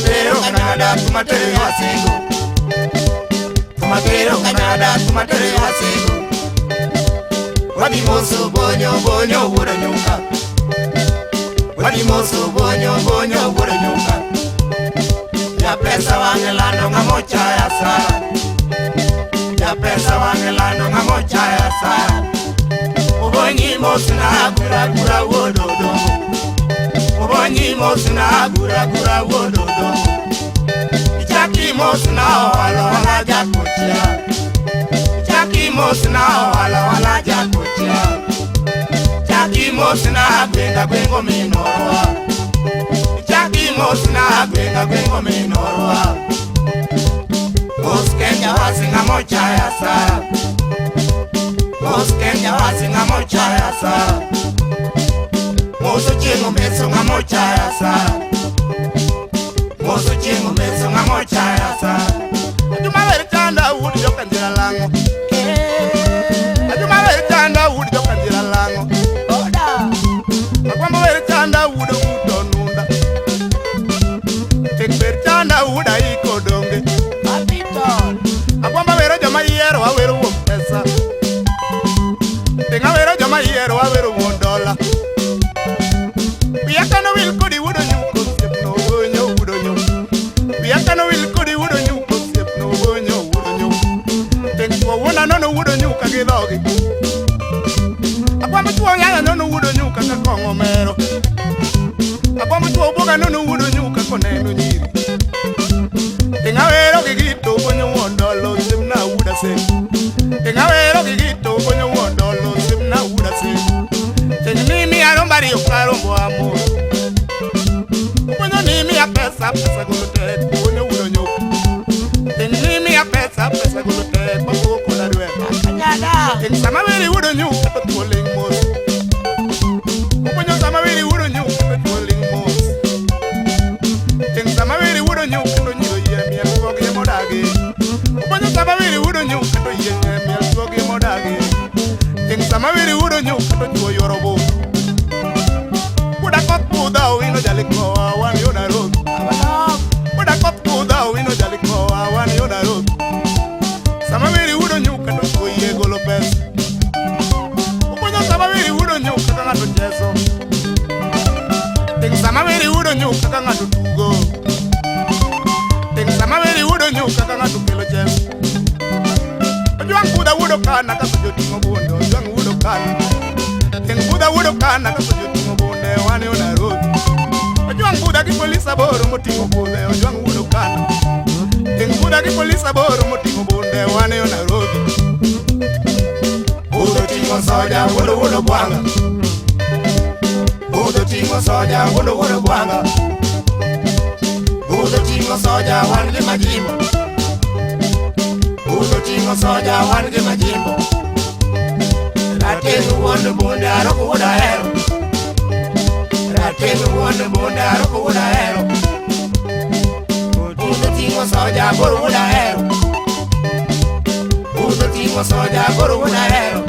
Tumatero Canada, tumatero wasigo. Tumatero Canada, tumatero wasigo. Wadi moso bonyo bonyo wura nyuka. Wadi moso bonyo bonyo wura nyuka. Ya pesa wangelano ngamocha ya sara. Ya pesa wangelano ngamocha ya sara. Ubonyi moso na gura gura wododo. Ubonyi moso na gura gura wododo. Ichaki moso na wala wala jakochia. Ichaki moso na wala wala jakochia. Ichaki moso na gwenga gwengo minorwa. Ichaki moso na gwenga gwengo minorwa. Kenya wasinga mocha ya sara. Kenya wasinga mocha ya sara. Moso chingo meso nga mocha ya sara. Moso chingo meso nga mocha ya sara. Ajuma weri tanda udi joka njira lango. Ajuma weri tanda udi joka njira lango. Akwamba weri tanda udi udo nunda. Tekberi tanda uda iko donge. Akwamba wero jama yero wa wero wo pesa. Tenga wero jama yero wa wero wo dollar. Biaka no will kodi wudo nyuko sep no bonyo wudo nyu. Biaka no will kodi wudo nyuko sep no bonyo wudo nyu. Tengwa wona no wudo nyuka gidogi. Akwamba tuo yaya no wudo nyuka ka kongo mero. Akwamba tuo boga no wudo nyuka koneno nyiri. Tenga wero gigito bonyo wondolo sep na wuda se. Tenga wero gigito bonyo wondolo sep na wuda se. Nimi arombari ukarombo amo. Ubonyo nimi ya pesa pesa golote ubonyo udonyo. Nimi ya pesa pesa golote bako kola ruema. Kanyada. Sama wiri udonyo kato tuoling mos. Ubonyo sama wiri udonyo kato tuoling mos. Sama wiri udonyo kato nyiro ye miya tuogi ye modagi. Ubonyo sama wiri udonyo kato ye miya tuogi ye modagi. Sama wiri udonyo kato tuo yorobo. Buda wino jaliko wan yona road. Buda kop buda wino jaliko wan yona road. Sama wiri wudo nyuka to koye golo pes. Ubonyo sama wiri wudo nyuka ka ngato jeso. Ting sama wiri wudo nyuka ka ngato tugo. Ting sama wiri wudo nyuka ka ngato kelo jeso. Juang buda wudo kana ka sojo tingo bondo. Juang wudo kana. Ting buda wudo kana ka sojo tingo bonde wan yona road. Ojuang buda ki polisa boro motingo bude. Ojuang wudo kana. Ting buda ki polisa boro motingo bude wane yo Nairobi. Budo tingo soja wudo wudo bwanga. Budo tingo soja wudo wudo bwanga. Budo tingo soja wan gi majimbo. Budo tingo soja wan gi majimbo. Ratenu wudo bunde aroko wudo hero. Ratenu wudo bunde aroko wudo hero. Budo tingo soja boro wudo hero. Budo tingo soja boro wudo hero.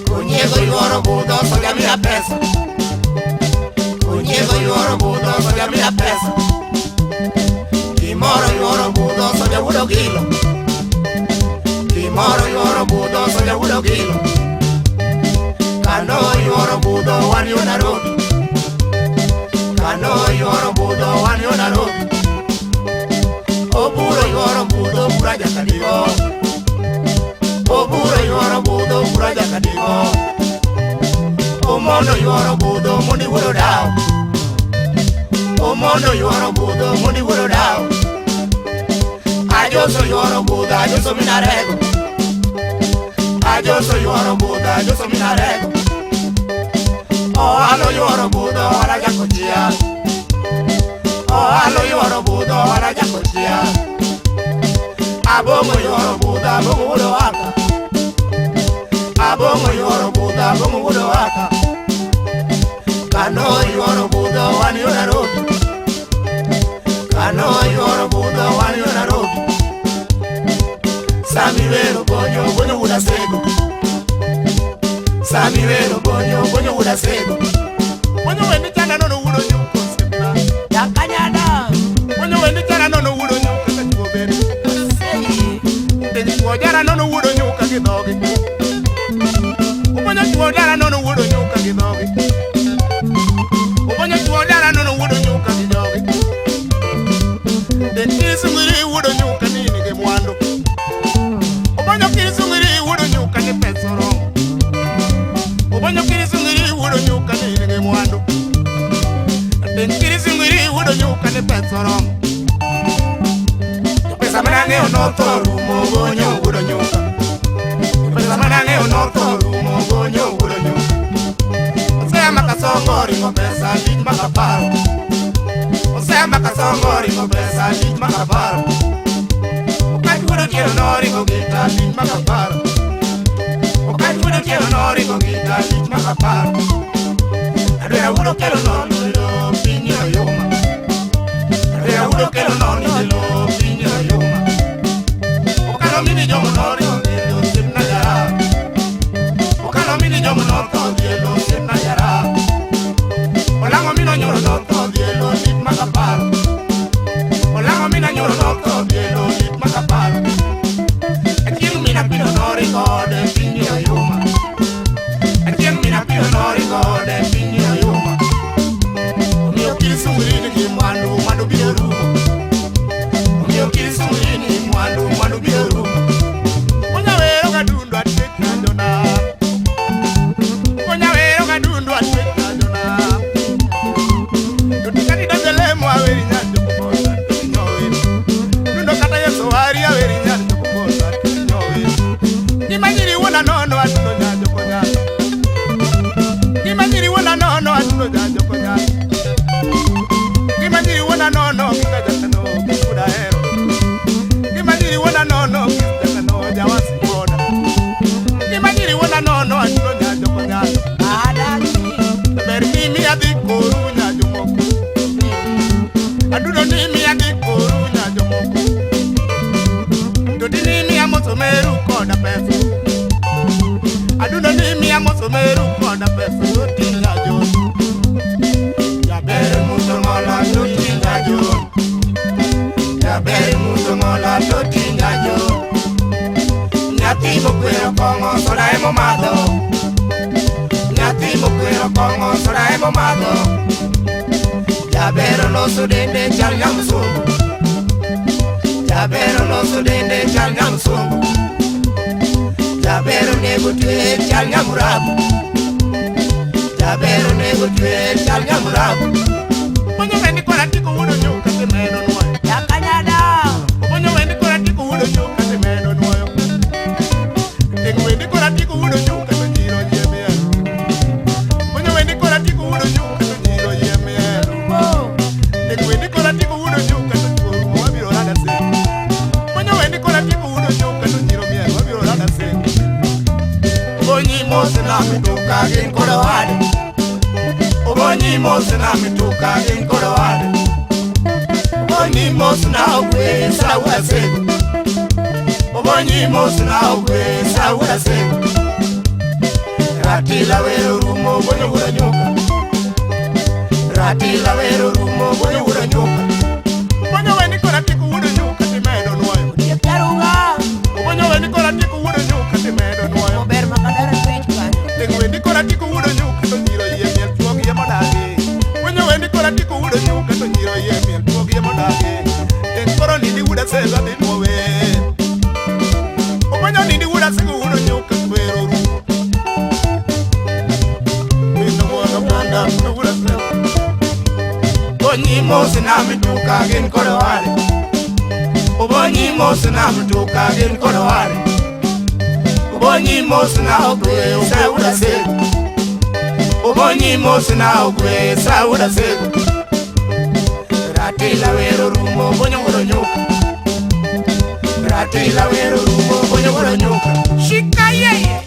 Kunyego yoro budo soja mia pesa. Kunyego yoro budo soja mia pesa. Kimoro yoro budo soja wudo kilo. Kimoro yoro budo soja wudo kilo. Kano yoro budo wan yo Nairobi. Kano yoro budo wan yo Nairobi. Oburo yoro budo pura jakadigo. Oburo yoro budo pura jakadigo. Omono yoro budo mundi wudo dao. Omono yoro budo mundi wudo dao. Ajoso yoro budo ajoso minarego. Ajoso yoro budo ajoso minarego. Oh alo yoro budo wala jakochia. Oh alo yoro budo wala jakochia. Abongo yoro budo abongo wudo waka. Abongo yoro budo abongo wudo waka. Kano yoro budo wan yo Nairobi. Kano yoro budo wan yo Nairobi. Sami vero bonyo bonyo wuda sego. Sami vero bonyo wuda sego. Bonyo wendi chana no wudo nyuko sepna. Yakanyada. dara no wudo nyuka gi dhogi. Oponyo chuo dara no wudo nyuka gi dhogi. Oponyo chuo dara no wudo nyuka gi dhogi. Den kisungiri wudo nyuka ni nige mwandu. Oponyo kisungiri wudo nyuka ni pesoro. Oponyo kisungiri wudo nyuka ni nige mwandu. Den kisungiri wudo nyuka ni pesoro. Pesa manane onoto rumo gonyo wudo nyuka. Pesa manane onoto rumo gonyo wudo nyuka. Osea makasongori ngo pesa lit makaparo. Osea makasongori ngo pesa lit makaparo. Okati wudo kiero nori ngo gita lit makaparo. Okati wudo kiero nori ngo gita lit makaparo. Adwera wudo kiero nori lo pinyo yoma. Adwera wudo kiero nori lo pinyo yoma. Okano mini jomo nori ngo gita lit makaparo. Okano mini jomo nori ngo gita lit makaparo. Olango mino nyoro noko dielo lit makaparo. Olango mino nyoro noko dielo lit makaparo. Etieng mina pino nori gode pinyo yuma. Etieng mina pino nori gode pinyo yuma. Omio kilisungiri ni mwandu mwandu biyo rumo. Omio kilisungiri ni mwandu mwandu biyo rumo. Onya wero kadundu atek na jona. Onya wero kadundu atek na jona. Aweri nyanjo kubosa tinyowe. Nundo kata yeso wari aweri nyanjo kubosa tinyowe. Imagiri wona nono atuno nyanjo konya. Imagiri wona nono atuno nyanjo konya. Imagiri wona nono kikajatano kuda hero. Imagiri wona nono kikajatano jawasi boda. Imagiri wona nono atuno nyanjo konya. Adaki. Bermi mi adi koru nyanjo moko. Adudo ni mi adi koru nyanjo moko. Dodi ni mi amoso meru koda pesa. Adudo ni mi amoso meru koda pesa. Dodi nyanjo. Jabere muso ngola dodi nyanjo. Jabere muso ngola dodi nyanjo. Nyati mokwero kongo soda emo mado. Nyati mokwero kongo soda emo mado. Jabero lo so dende chal nyamsungu. Jabero lo so dende chal nyamsungu. Jabero nego tue chal nyamurabu. Jabero nego tue chal nyamurabu. Ponyo wendi kora tiko wudo nyuka te meno nuoyo. Yakanyada. Ponyo wendi kora tiko wudo nyuka te meno nuoyo. Tengo wendi kora tiko wudo nyuka te jiro yeme. Ponyo wendi kora tiko wudo nyuka te jiro yeme. Wendi kora tiko wudo nyuka to nyiro wabiro rada se. Ponyo wendi kora tiko wudo nyuka to nyiro miel wabiro rada se. Obonyi mose na mituka gin kodo wade. Obonyi mose na mituka gin kodo wade. Obonyi mose na ogwe sa wura sego. Obonyi mose na ogwe sa wura sego. Ratila wero rumo bonyo wura nyuka. Ratila wero rumo bonyo wura nyuka. Bonyo wendi kora tiko wudo nyuka ti medo nuoyo. Yeperuga. Bonyo wendi kora tiko wudo nyuka ti medo nuoyo. Ber makadara twitch kanyo. Tengo wendi kora tiko wudo nyuka to nyiro yie miel chuogi ye modagi. Bonyo wendi kora tiko wudo nyuka to nyiro yie miel chuogi ye modagi. Tengo koro nindi wuda sega di nuowe. Bonyo nindi wuda sega wudo nyuka to wero rumo. Wino mwana mwanda wuda sega. Obonyi mose na mituka gin kodo wade. Obonyi mose na mituka gin kodo wade. Obonyi mose na ogwe sa wura sego. Obonyi mose na ogwe sa wura sego. Ratila wero rumo bonyo wuro nyuka. Ratila wero rumo bonyo wuro nyuka. Shika yeye.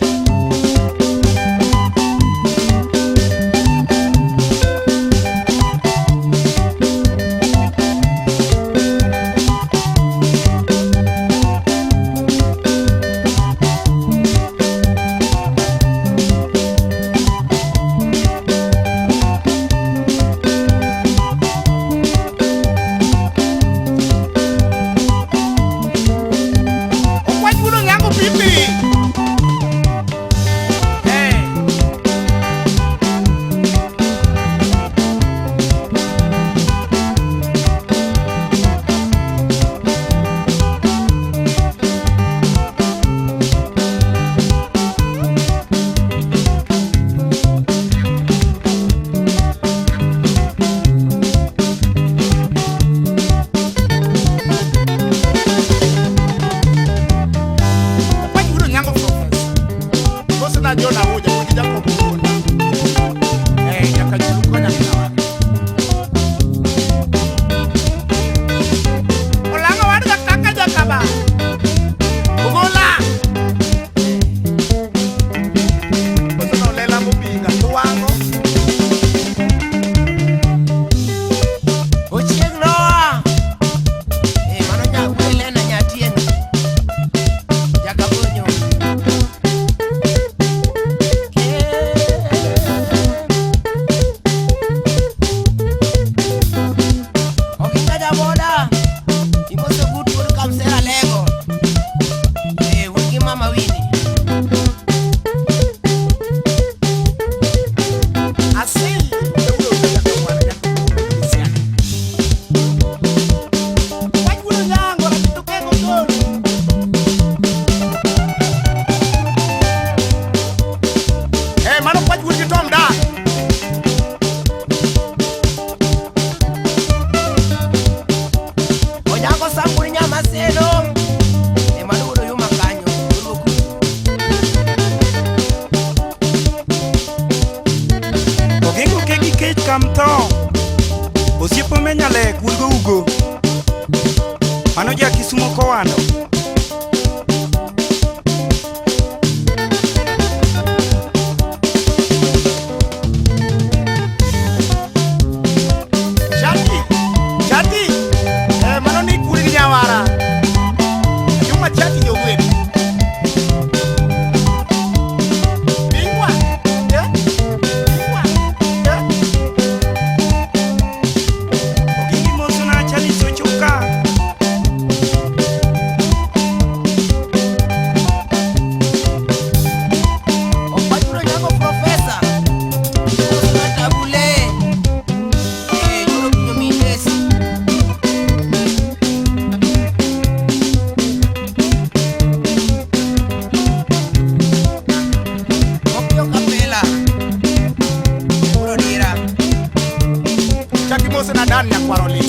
Mano kwaj wurgi tom da. Onyako sambur nyama seno. Mano udo yuma kanyo. Ogingo ke gi kech kam tho. Osiepo menyale kurgo ugo. Mano ja Kisumo kowando. Dan ya kwaroli